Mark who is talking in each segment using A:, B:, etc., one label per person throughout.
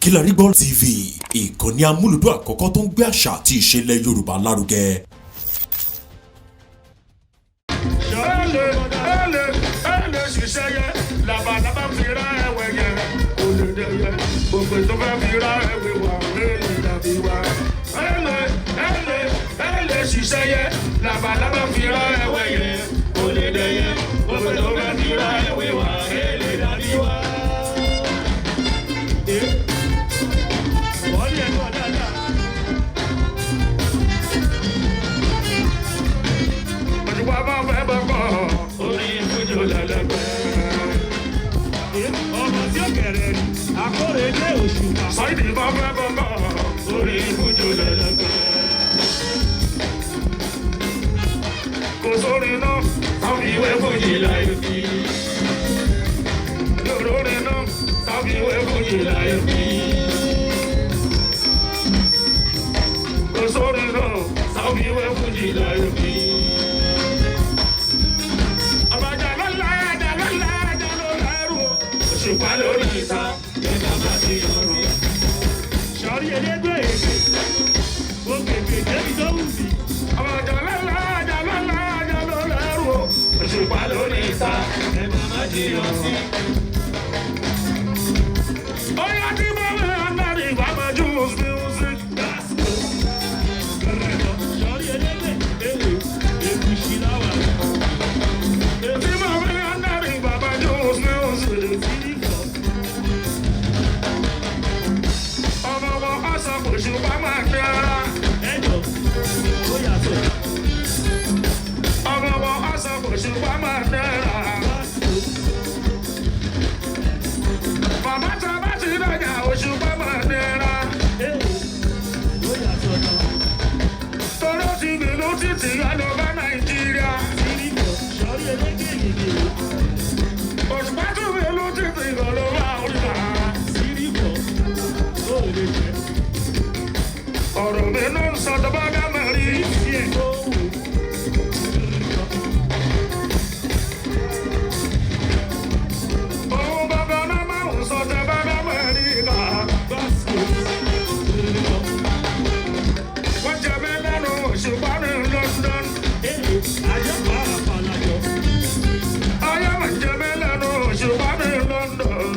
A: Kilarigbo TV, ìkànnì amúlùdún àkọ́kọ́ tó ń gbé àṣà àti ìṣẹ̀lẹ̀ Yorùbá lárugẹ.
B: ṣiṣẹ́ yẹ labalábá fi ra ẹ̀wẹ̀ yẹ olùdẹ yẹ gbogbo tó bá fi ra ẹ̀wẹ̀ wà lẹ́yìn dàbí wa. ẹ̀lẹ́ ṣiṣẹ́ yẹ labalábá fi ra ẹ̀wẹ̀ yẹ olùdẹ yẹ gbogbo tó bá fi ra ẹ̀wẹ̀ wà lẹ́yìn dàbí wa. Òṣùpá bá fẹ́ bọ̀ kọ́ orí ìfúnjò lẹ́lẹ́gbẹ́. Ọmọ tí ó kẹ̀rẹ̀ rí àkórè ilé òṣùpá. Sáìdì bá fẹ́ bọ̀ kọ́ orí ìfúnjò lẹ́lẹ́gbẹ́. Kò sórí náà tàbí ìwé fújì láyé fi. Lórí náà tàbí ìwé fújì láyé fi. Kò sórí náà tàbí ìwé fújì láyé fi. Òṣùpá lórí ìta nígbà bá ti yọrọ. Sọ̀rí ẹlẹ́gbẹ́ èdè, mo kèké débi tó wù mí. Ọmọ àjà ló lẹ́rù. Òṣùpá lórí ìta nígbà bá ti yọrọ. Ó yá kí mo rí ọ̀nàrí ìbámu Júùs music. Sọ̀rí ẹlẹ́gbẹ́ èdè, èkúṣí láwà. Ètí mo rí ọ̀nàrí ìbámu Júùs music. Òṣùpá máa ń dára. Ẹjọ́ ó yàtọ̀. Ọmọ ọ̀sán òṣùpá máa ń dára. Màmá tá a bá ti dọ̀jà òṣùpá máa ń dára. Ó yàtọ̀ náà. Tọ́lá ti bìlú títí àlọ́bá Nàìjíríà. Sọ̀rí eléyìí yìí. Òṣùpá tún bìlú títí àlọ́bá Òrìṣà. Sírìbọ̀ ó lè jẹ́. Ọ̀rọ̀ mi ló ń sọ tọ́ba dámọ̀ rí tiẹ̀. Òun bàbá náà máa ń sọ tọ́ba dámọ̀ rí ká. Wọ́n jẹ mí lẹ́nu Òṣùpá ní London. Ayé mà jẹ mí lẹ́nu Òṣùpá ní London.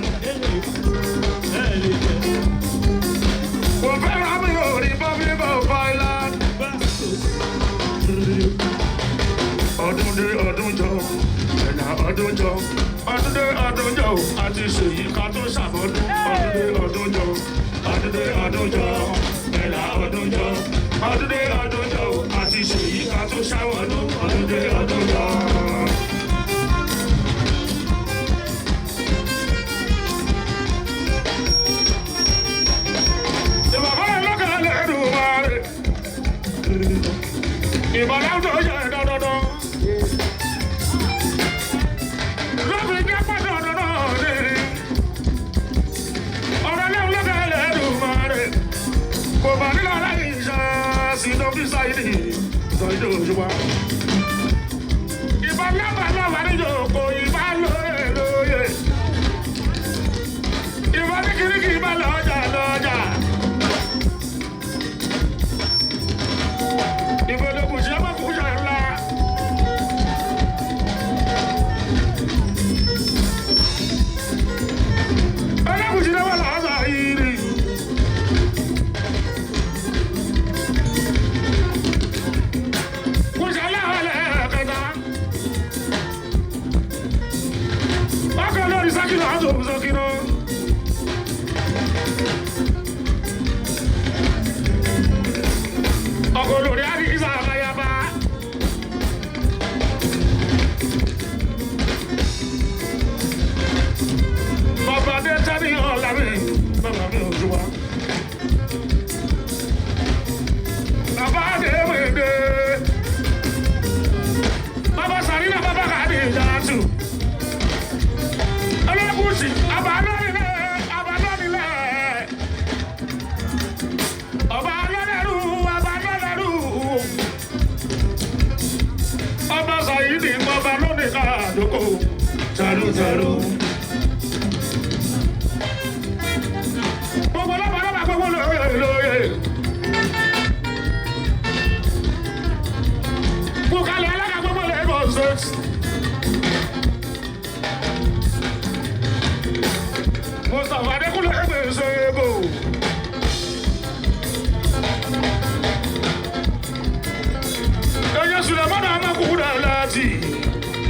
B: Kò fẹ́ràn mi ò rí Republic of Ireland. Ọdún dé ọdún jọ, ẹ̀yà ọdún jọ. Ọdún dé ọdún jọ, àti ṣèyí ká tó ṣàbọ̀dún. Ọdún dé ọdún jọ, ọdún dé ọdún jọ, ẹ̀yà ọdún jọ. Ọdún dé ọdún jọ, àti ṣèyí ká tó ṣàwọ̀dún. Ọdún dé ọdún jọ. Ìbàdàn tó yẹ dandandan. Lọ́bìnrin jẹ́ pàtó dandan ni. Ọ̀rọ̀ lẹ́hìn lọ́kẹ́ lẹ́rù máa rẹ̀. Kò bá nílò aláìní iṣẹ́ sí lọ́bí sáyidì sọ ìjọ Òṣùpá. Ìbá lábàá lọ́wọ́ níjọ kò ìbá lóye lóye. Ìbá ní kìrìkì ìbá lọ́jà lọ́jà. Ìbọ̀dọ̀kùn ṣe mọ́ kù ṣe ńlá. Ọlọ́kùn ṣe lọ́wọ́ làásà yìí rí. Kù ṣe láwọn lẹ́ẹ̀kẹta. Ọkọ̀ lórí sákìlọ̀ àti òbúsọ́kìlọ̀. Ọkọ̀ lórí àdìsá àbáyábá. Bàbá dé tẹ́lẹ̀ ọ̀la mi, bàbá mi ò jù wá. Bàbá dé mi dé. Bàbá Sàrínà bàbá kàdé ìdájú. Ọlọ́kùnrin àbálọ́nilẹ̀ àbálọ́nilẹ̀. Ọba alọ́lẹ́rú àbálọ́lẹ́rú. Ọba Sàyídì bàbá lónìí ká àdókò. Tẹ̀rù tẹ̀rù. Gbogbo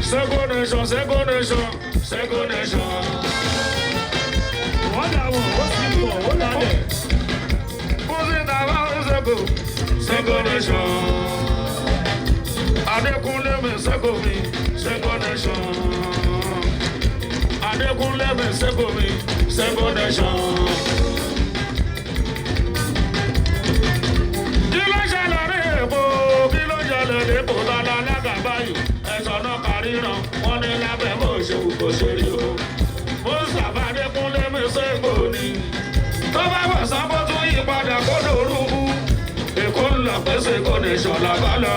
B: Second nation, second nation, second nation.
C: Wọ́n dàwọ̀, ó sì pọ̀, ó lálẹ̀.
B: Kúsìtà bá ń sẹ́kù, second nation. Adékúnlé mi sẹ́kù mi, second nation. Adékúnlé mi sẹ́kù mi, second nation. Kí ló ṣẹlẹ̀ ní Èkó? Kí ló ṣẹlẹ̀ ní Èkó? Tọ́lá lágàbáyò, ẹ̀sọ́ náà kàríran, wọ́n ní lábẹ́ mọ́ òṣèlú kò ṣe rí o. Mustapha Adékúnlé mi sẹ́kù ni. Tó bá wọ̀ sábọ́ tún yí padà kó dòrúkú. Èkó ń lọ pèsè kò ní ṣọ̀lá bá lọ.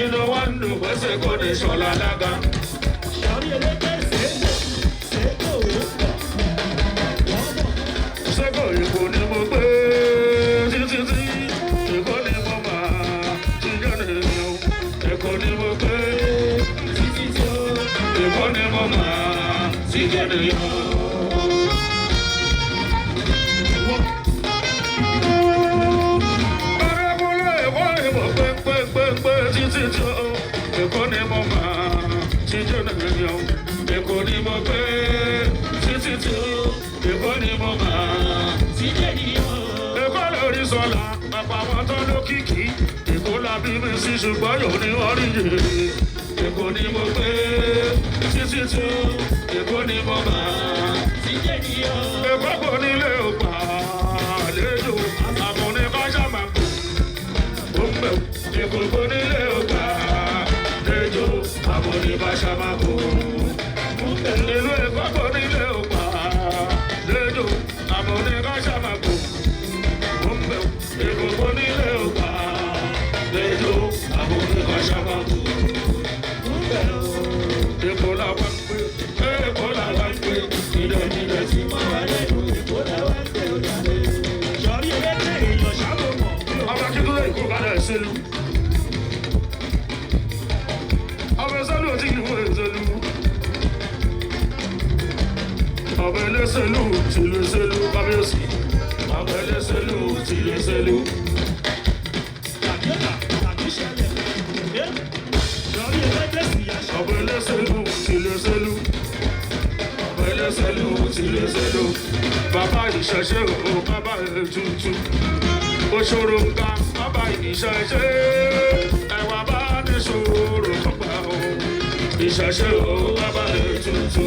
B: Inú wọn ń dùn pèsè kò ní ṣọ̀lá lága.
C: Ṣọ̀rí elégbé ṣèkò, ṣèkò ó pọ̀. Wọ́n bọ̀.
B: Ṣékò Èkó ni mo gbé títí tí. Èkó ni mo máa ti jáde yàn. Èkó ni mo gbé títí tí. Èkó ni mo máa ti jáde yàn. Èkó ni mo máa ti jóná yàn. Èkó ni mo gbé títí tí. Èkó ni mo máa ti jáde yàn. Èkó lórí sọlá, bàbá wọn tó lókìkí. Èkó la bí mi sí ṣùgbọ́n yóò ní wọ́n rí yé. Èkó ni mo gbé títí tí. Èkó ni mo máa ti jáde yàn. Èkó kò nílé ògbà àlejò. Àmúni bá ṣàmà kú. Ó ń bẹ̀ Èkó kò nílé ògbà àlejò. Àmúni bá ṣàmà kú. Ìlú Èkó kò nílé ògbà àlejò. Àmúni bá ṣàmà kú. Ó ń bẹ̀ Èkó kò nílé ògbà àlejò. Àmúni bá ṣàmà kú. Èkó làwọn ń gbé. Èkó làwọn ń gbé. Ìdọ̀tí tí mo wà lẹ́nu Èkó làwọn ń gbé.
C: Ṣọ̀rí elégbé èèyàn ṣàbò mọ̀.
B: Ọba Akíntúndé Èkó kalẹ̀ ṣẹlú. Ọba Ṣẹlú ti kìí wọ́n ṣẹlú. Ọba Ẹlẹ́ṣẹ̀lú ti lè ṣẹlú kábíyèsí. Ọba Ẹlẹ́ṣẹ̀lú ti lè ṣẹlú.
C: Tàbíọ́tà tàbí ṣẹlẹ̀. Ṣọ̀rí elégbé sì yá ṣọ.
B: Ọba Ẹlẹ́ṣẹ̀lú ti lè ṣẹlú. Ọba Ẹlẹ́ṣẹ̀lú ti lè ṣẹlú. Bàbá ìṣẹ̀ṣe o, bàbá ètùtù. Òṣòro ńká, bàbá ìṣẹ̀ṣe. Ẹ̀wà bá ní ṣòro kọ́gbà o. Ìṣẹ̀ṣe o, bàbá ètùtù.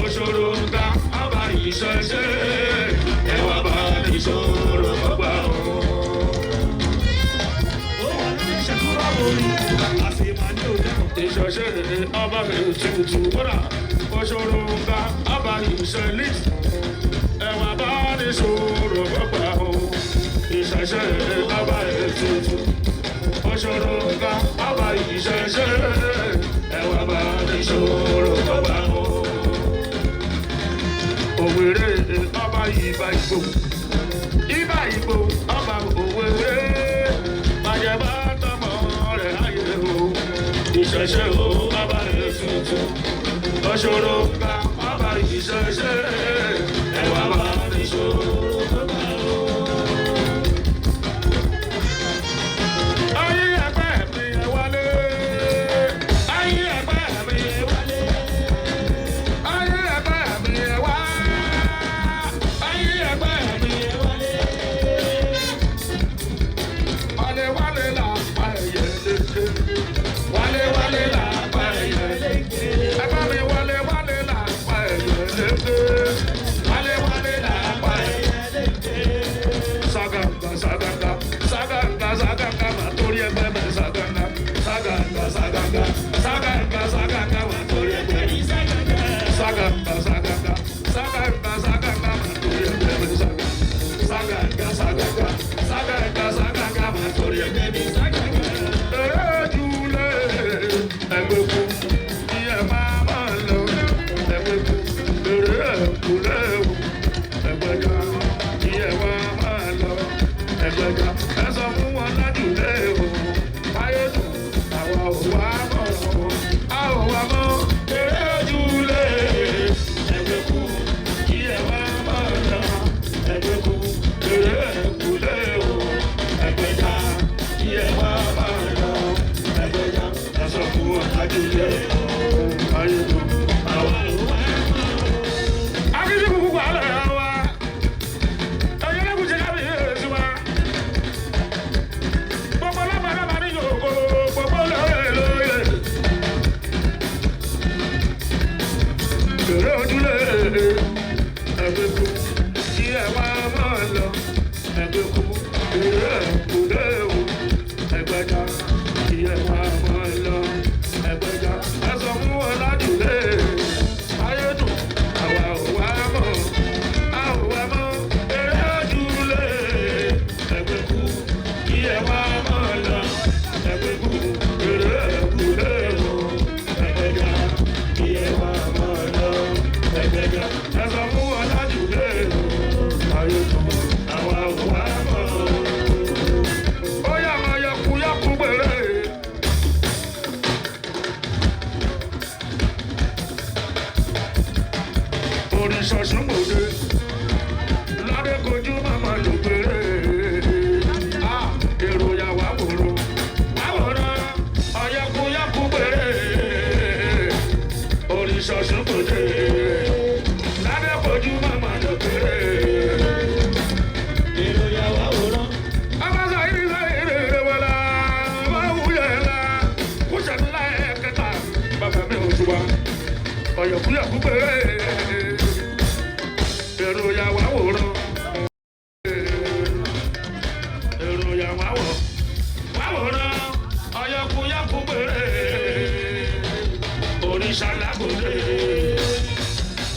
B: Òṣòro ńká, bàbá ìṣẹ̀ṣe. Ẹ̀wà bá ní ṣòro kọ́gbà o.
C: Ó wà lórí ìṣẹ̀kúrọ̀ orí. Àṣìmá ní òdẹ́kùn.
B: Ìṣẹ̀ṣe ọba ètùtù kódà. Òṣòro ńká, bàbá ìṣẹ̀lẹ̀. Ẹ̀wà bá ní ṣòro kọ́gbà o. Ìṣẹ̀ṣe ọba ètùtù. Òṣòro ńká, bàbá ìṣẹ̀ṣe. Ẹ̀wà bá ní ṣòro kọ́gbà o. Òwèrè ọba Ìbà Ìgbò. Ìbà Ìgbò ọba Òwèrè. Bàjẹ́ bá tọmọ rẹ̀ ayé o. Ìṣẹ̀ṣe o ọba ètùtù. Òṣòro ńká, bàbá ìṣẹ̀ṣe. Ẹ̀wà bá ní ṣòro kọ́gbà o. Ayé ẹgbẹ́ mi ẹ wálé. Ayé ẹgbẹ́ mi ẹ wálé. Ayé ẹgbẹ́ mi ẹ wá. Ayé ẹgbẹ́ mi ẹ wálé. Wálé wálé là ń pa ẹyẹ léke. Wálé wálé là ń pa ẹyẹ léke. Ẹgbẹ́ mi wálé wálé là ń pa ẹyẹ léke. bèrè ojúlé ẹgbẹ́ kú kí ẹ máa mọ̀ lọ ẹgbẹ́ kú bèrè kúlé o ẹgbẹ́jà kí ẹ máa mọ̀ lọ ẹgbẹ́jà ẹ sọ fún wọn lájúlé ayé dùn àwa ò wá mọ̀ a ò wá mọ̀ bèrè ojúlé ẹgbẹ́ kú kí ẹ máa mọ̀ lọ ẹgbẹ́ kú bèrè kúlé o ẹgbẹ́jà kí ẹ máa mọ̀ lọ ẹgbẹ́jà ẹ sọ fún wọn lájúlé ayé dùn àwa ò wá mọ̀ ó yà máa yọkuyọku bèrè. Oríṣàṣùmọ̀dé ládé kojú màmá ló péré èrò yà wá wòrò àwòrán ọ̀yẹ́kuyẹ́kù péré Oríṣàṣùmọ̀dé ládé kojú màmá ló péré èrò yà wá wòrán. Abasa ìrìnsà ìrèrè wọlá wáwúyẹ̀ ńlá kúṣẹ̀ ńlá ẹ̀kẹta bàbá mi ò ṣùgbọ́n ọ̀yẹ́kuyẹ́kù péré. Èrò yà wá wòrán. Èrò yà wá wòrán. Ọ̀yẹ́kuyẹ́kù péré. Òrìṣà lágbòde.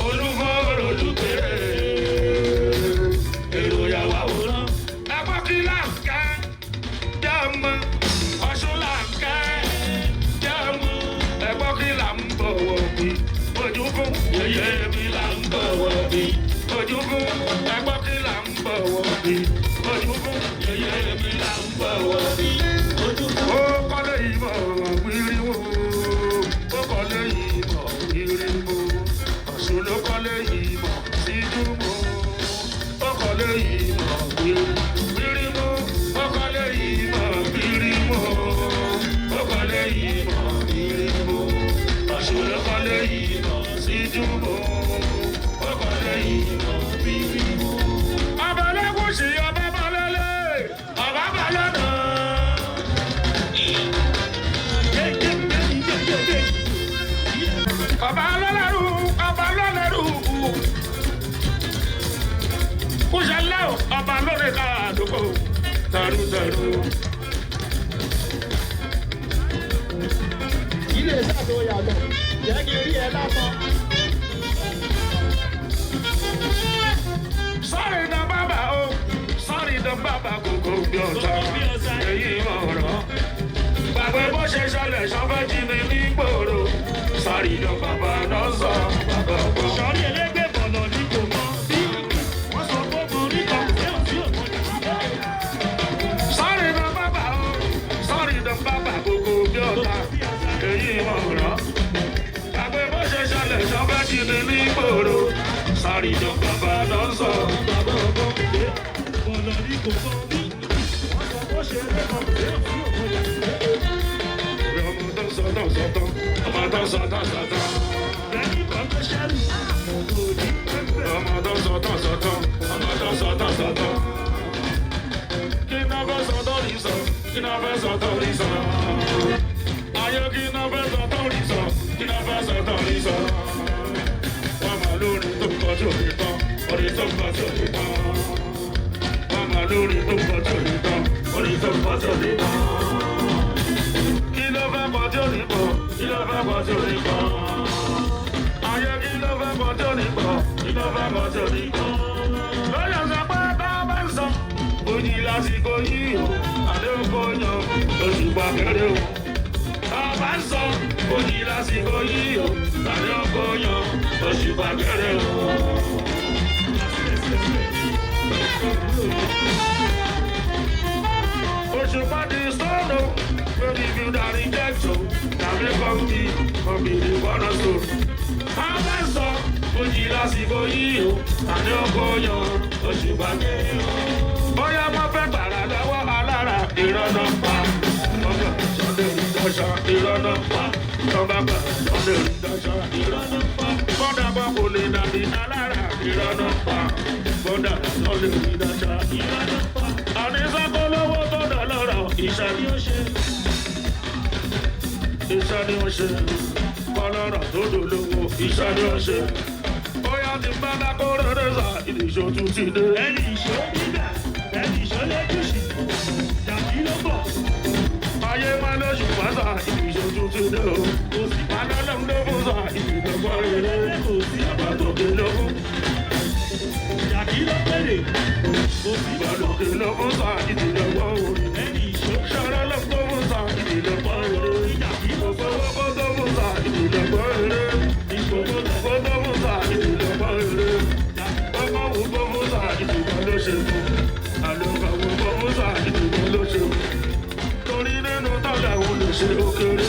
B: Olúfọ́rọ̀ lù péré. Èrò yà wá wòrán. Ẹ̀pọ́ kí là ń kẹ́ jẹ́ ọmọ. Ọ̀ṣun là ń kẹ́ jẹ́ ọmọ. Ẹ̀pọ́ kí là ń bọ̀wọ̀ bí. Ojú fún yẹyẹ mi là ń bọ̀wọ̀ bí. Ojúkún ẹgbọ́ kí là ń bọ̀wọ̀ bí. Ojúkún yẹyẹ mi là ń bọ̀wọ̀ bí. Ojúkún ó kọ́lé ìmọ̀ gbìrìwò. Ó kọ́lé ìmọ̀ gbìrìwò. Ọ̀ṣun ló kọ́lé ìmọ̀ síjúmọ́. Ó kọ́lé ìmọ̀ gbìrìwò. Ó kọ́lé ìmọ̀ gbìrìwò. Ó kọ́lé ìmọ̀ gbìrìwò. Ọ̀ṣun ló kọ́lé ìmọ̀ síjúmọ́. Ó kọ́lé ìmọ̀. Ọba lẹ́kùsì ọba balẹ̀lẹ̀ ọba balẹ̀nà. Ọba lọ́lẹ́rù ọba lọ́lẹ́rù. Kùsẹ̀lẹ̀ ọba lórí ká àdúgbò tẹ̀rù.
C: Ilé ìsàtò yàtọ̀, jẹ́ kí rí ẹ lásán.
B: Sorry the baba oh, sorry the baba kòkò bí ọ̀tá èyí ọ̀rọ̀. Gbàgbé bó ṣe ṣẹlẹ̀ ṣọ́fẹ́ jí mi ní gbòòrò. Sorry the baba náà sọ bàbá ọkọ.
C: Sọ̀rí ẹlẹ́gbẹ́ bọ̀lọ̀ ní kò mọ́ bí wọ́n sọ gbogbo oríkọ̀ lẹ́hùn sí òkú ní ìgbà.
B: Sorry the baba oh, sorry the baba kòkò bí ọ̀tá èyí ọ̀rọ̀. Gbàgbé bó ṣe ṣẹlẹ̀ ṣọ́fẹ́ jí mi ní gbòòrò. Sorry the baba náà sọ bàbá ọkọ.
C: Bọ̀lọ̀ ní kò mọ́ bí wọ́n sọ bó ṣe lẹ́kọ̀ọ́ lẹ́hùn sí òkú ní ìgbà.
B: Ọmọ tó sọ̀tọ̀.
C: Bẹ́ẹ̀ni kan tó ṣẹ́rù kò ní pẹ́pẹ́.
B: Ọmọ tó sọ̀tọ̀. Kí náà fẹ́ sọ̀tọ̀ rí sọ? Kí náà fẹ́ sọ̀tọ̀ rí sọ? Ayé kí náà fẹ́ sọ̀tọ̀ rí sọ? Kí náà fẹ́ sọ̀tọ̀ rí sọ? Wọ́n máa lórí tó ń kọjú òní tán, orí tó ń kọjú òní tán. Wọ́n máa lórí tó ń kọjú òní tán, orí tó ń kọjú òní tán. Kí ló fẹ́ kọjú òní pọ̀? Kí ló fẹ́ kọjú òní pọ̀? Ayé kí ló fẹ́ kọjú òní pọ̀? Kí ló fẹ́ kọjú òní pọ̀? Lóyè sọ pé bá a bá ń sọ, òjì lásìkò yìí o, àdéhùn kò yan oṣù gbàgede o. Bá a bá ń sọ, òjì lásìkò yìí o, àdéhùn kò yan oṣù gbàgede o. Oṣù pàdé sọ́nù, lórí bí ó darí jẹ́jọ́, tàbí kọ́mpì ìwọ́nà tó. Bá a bá ń sọ, òjì lásìkò yìí o, àdéhùn kò yan oṣù gbàgede o. Bóyá wọ́n fẹ́ gbàrà lọ́wọ́ alára ìrọ́nà pa. Ọgbà sọ́dẹ̀ ìdáṣà ìrọ́nà pa. Ọgbà gbà sọ́dẹ̀ ìdáṣà ìrọ́nà pa. Bọ́dà bá kò lè dàbí alára ìrọ́nà pa. Bọ́dà sọ́dẹ̀ ìdáṣà ìrọ́nà pa. Àníṣàkó lówó tó dà lọ́rọ̀ iṣẹ́ ni ó ṣe. Iṣẹ́ ni ó ṣe. Kọ́lọ́rọ̀ tó dolówó iṣẹ́ ni ó ṣe. Bóyá ti bá dákó rere sá, ìdíṣó tún ti dé.
C: ẹni ìṣó nígbà ẹni ìṣó lẹ́kùsì jàdí ló bọ̀.
B: Ayé máa lọ ṣùgbọ́n sá, ìdíṣó tún ti dé o.
C: Kò sí
B: Adọ́lọ́m ló fún sá, ìdílọ́gbọ́ rere.
C: kò sí
B: Àbátòkè ló fún.
C: jàdí ló péré. Kò sí
B: Àbátòkè ló fún sá, ìdílọ́gbọ́ rere.
C: ẹni ìṣó
B: Ṣọ́rọ́lọ́m tó fún sá, ìdílọ́gbọ́ rere.
C: jàdí ló bọ̀.
B: Owó tó fún sá, ìdílọ́gbọ́ rere. Owó tó fún sá, ìdílọ́gbọ́ rere. Ọmọ wo tó fún sá, ìdílọ́ ló ṣe fún. Àlùkò wo tó fún sá, ìdílọ́ ló ṣe fún. Torí nínú tọ́lẹ̀ wo lè ṣe ó kéré.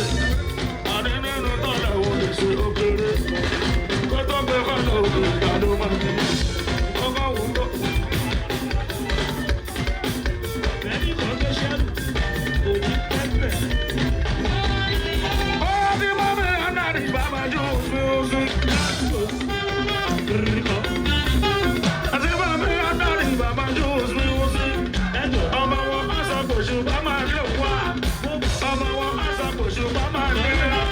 B: Àní nínú tọ́lẹ̀ wo lè ṣe ó kéré. Kó tó gbé kọ́lọ̀ òkè ìgbà ló máa ní. Ọmọ wo tó.
C: ẹni kan tó ṣẹ́rù kò ní pẹ́pẹ́.
B: Ó ti mọ́ mi ànàrí bàbá jù fúnfún. Àti mọ́ mi ànàrí bàbá jù fúnfún. Ọmọ wọn má sọ kò ṣùgbọ́n máa lè wá. Ọmọ wọn má sọ kò ṣùgbọ́n máa lè rà.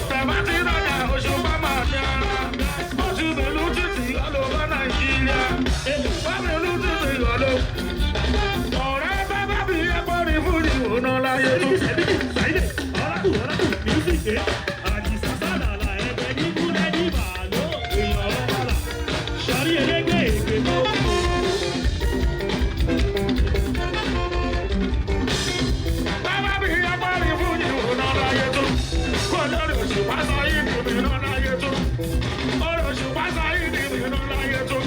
B: Tẹ̀bá ti dọ̀jà òṣùgbọ́n máa lè rà. Oṣù mélòó títí ọlọ́wọ́ Nàìjíríà. Bámẹ́lú títí ọlọ́. Ọ̀rẹ́ bábá bí ẹ̀kọ́ ní fún ìwòná láyé tó. Bábá bí ẹ̀kọ́ ní fún ìwòná láyé tó. Kọ́lá rẹ̀ oṣù pásá yìí ní ìwòná láyé tó. Ọ̀rọ̀ oṣù pásá yìí ní ìwòná láyé tó.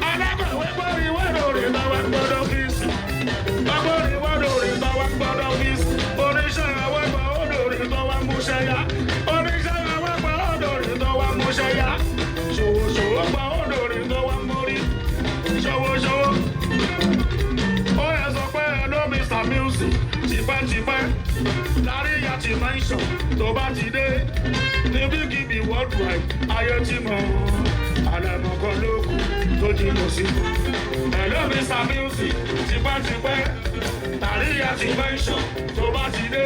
B: Alábàáwé gbọ́rí wẹ́rọ rẹ̀ lọ́wọ́ gbọ́dọ̀ kí sí. Agbórí wọ́dọ̀ rẹ̀ lọ́wọ́ gbọ́dọ̀ kí sí. Oníṣẹ́ àwọn ẹgbẹ́ ọ̀dọ̀ rẹ̀ lọ́wọ́ múṣẹ́ yá. Oníṣẹ́ àwọn ẹgbẹ́ ọ̀dọ̀ rẹ̀ lọ́wọ́ múṣẹ́ yá. Ṣòwòṣòwò gba ọ̀dọ̀ rẹ̀ lọ́wọ́ mórí. Ṣòwòṣòwò. Ó yẹ sọ pé hello Mr. Music tipẹ́tipẹ́. Lárí ìyá ti mention tó bá ti dé. Níbikíbi worldwide ayé ti mọ̀. Àlàmọ̀ kan ló kù tó jìnnà sí. Hello Mr. Music tipẹ́tipẹ́. Lárí ìyá ti mention tó bá ti dé.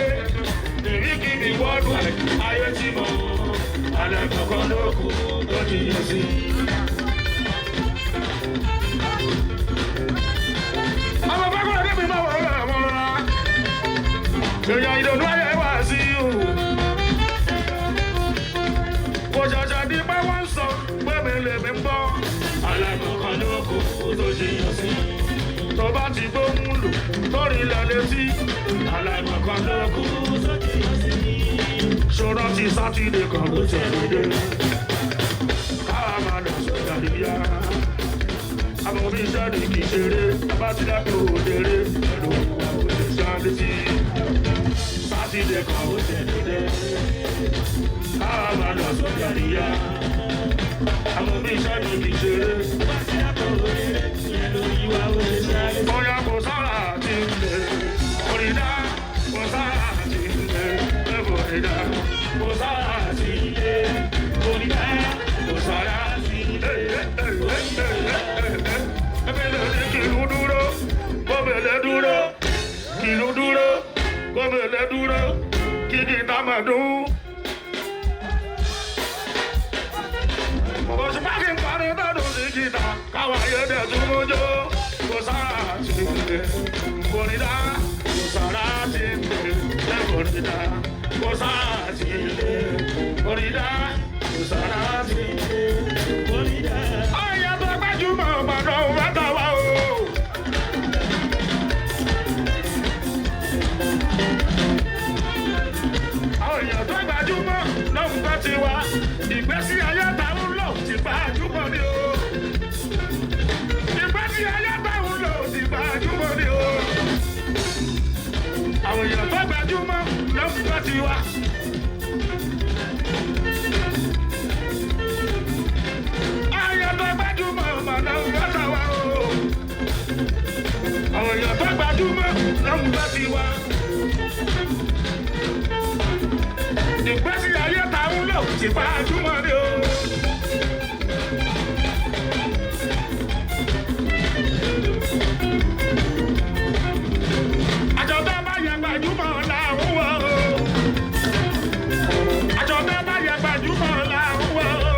B: Níbikíbi worldwide ayé ti mọ̀. Àlàmọ̀ kan ló kù tó jìnnà sí. Ọmọ bá kọ́ ẹgbẹ́ mi máa wọ̀ ọ́ ọmọ rárá. Èèyàn ìdòdó ayé wá sí o. Kò ṣàṣà di pé wọ́n ń sọ pé mi lè mi ń bọ́. Àlàmọ̀ kan ló kù tó jìnnà sí. Tó bá ti gbóhùn lò lórí ilẹ̀ létí. Àlàmọ̀ kan ló kù tó jìnnà sí. Ṣòro ti sátidé kan ló tẹ̀lé dé. Káà máa lọ sọ̀rọ̀ àríyá. Àwọn omi iṣẹ́ ni kì í ṣeré, bá ti dákẹ́ òdèrè, pẹ̀lú ìwà òde ṣáàlìtì. Sátidé kan ó tẹ̀lé dé. Káà máa lọ sórí àríyá. Àwọn omi iṣẹ́ ni kì í ṣeré, bá ti dákẹ́ òdèrè, pẹ̀lú ìwà òde ṣáàlìtì. Bóyá kò sára àti ilẹ̀, òrìdá, kò sára àti ilẹ̀, òrìdá, kò sára àti ilẹ̀, òrìdá, kò sára àti ilẹ̀. Ebele kìlú dúró, gómìnà dúró, kìlú dúró, gómìnà dúró, kìkì támàdún. Òṣùpá kí n parí tọ́dún sí kìtà, káwọn ayédè tún mójó. Kò sára ti ń lè, kò ní dá, kò sára ti ń lè, kò ní dá, kò sára ti ń lè, kò ní dá, kò sára ti ń lè, kò ní dá. Ọ̀yà tó gbajúmọ̀ ọ̀gbọ̀dọ̀ wẹ́tà wá o. Àwọn èèyàn tó gbajúmọ̀ lọ́hùn tó ti wá. Ìgbésí ayé táwọn lò ti gbajúmọ̀ ni o. Ìgbésí ayé táwọn lò ti gbajúmọ̀ ni o. Àwọn èèyàn tó gbajúmọ̀ lọ́hùn tó ti wá. Àwọn tó gbajúmọ̀ ọ̀gbọ̀dọ̀ wẹ́tà wá o. Àwọn èèyàn tó gbajúmọ̀ lọ́hùn tó ti wá. Ìgbésí ayé táwọn lò ti gbajúmọ̀ ni o. Àjọ̀dá bá yẹ gbajúmọ̀ làwọn wọ̀ o. Àjọ̀dá bá yẹ gbajúmọ̀ làwọn wọ̀ o.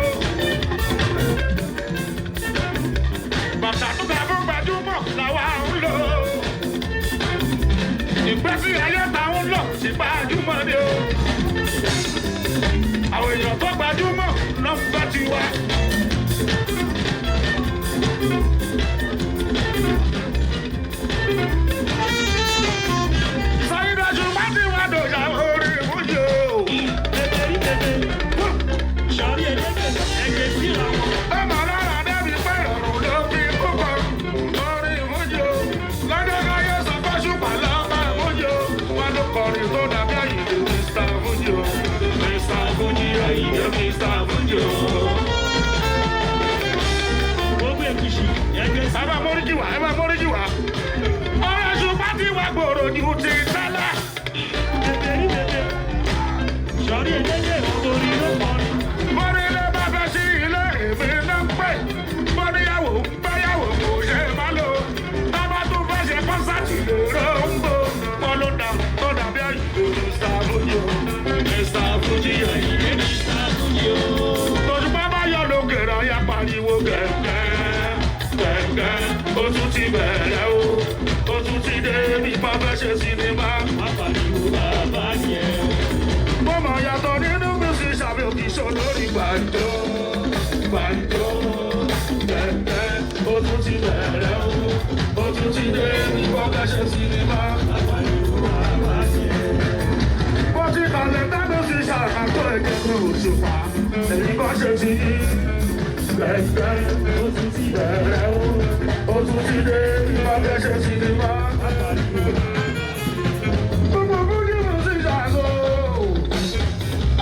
B: ó tún ti bẹ̀rẹ̀ o ó tún ti dé bí mo fẹ́ ṣe sinimá. mo mọ̀ yàtọ̀ nínú music ṣàbí òkì ṣó lórí gbàǹjo gbàǹjo tẹ̀tẹ̀ ó tún ti bẹ̀rẹ̀ o ó tún ti dé bí mo fẹ́ ṣe sinimá. bó ti kàlẹ̀ dáná sí ṣàkàtọ̀ ẹ̀jẹ̀ tó òṣùpá èyí bá ṣe ti yí tẹ̀tẹ̀ ó tún ti bẹ̀rẹ̀ o ó tún ti dé bí mo fẹ́ ṣe sinimá. gbogbo bójú music ṣàgó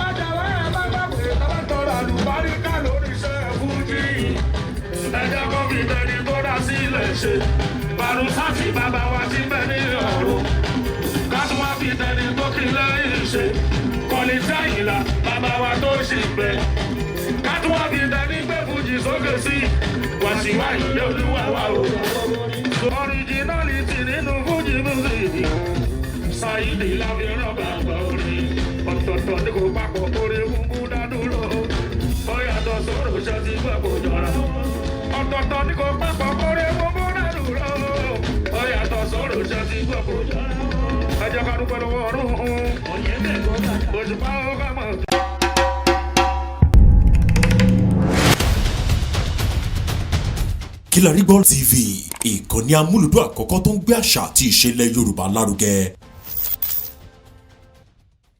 B: àjàwé ẹ̀ bá gbàgbé tọ́lá tọ́lá àlùbáríkà lórí iṣẹ́ fújì ẹ̀jẹ̀ kọ́ fi tẹni tó dá sílẹ̀ ṣe Bàrúsátì bàbá wa ti bẹ ní ọ̀run ká tún wá fi tẹni tó kí lẹ́yìn ṣe Kọ́lísì Àyìnlá bàbá wa tó ṣì bẹ ká tún wá fi tẹni gbé fújì sókè sí Wasiu Ayinde Olúwa wa o. Originality nínú fújì music Saidi la fi rán bàbá orin ọ̀tọ̀ọ̀tọ̀ ní kò papọ̀ orin múmú dádúró ó yàtọ̀ sọ̀rọ̀ ṣe ti gbọ́ kò jọra ọ̀tọ̀ọ̀tọ̀ ní kò papọ̀ orin múmú dádúró ó yàtọ̀ sọ̀rọ̀ ṣe ti gbọ́ kò jọra ẹ jẹ́ ká dúpẹ́ lọ́wọ́ ọ̀run òṣùpá ó ká mọ̀.
A: Kílárí Gbọ́ TV, ìkànnì amúlùdún àkọ́kọ́ tó ń gbé àṣà àti ìṣẹ̀lẹ̀ Yorùbá lárugẹ.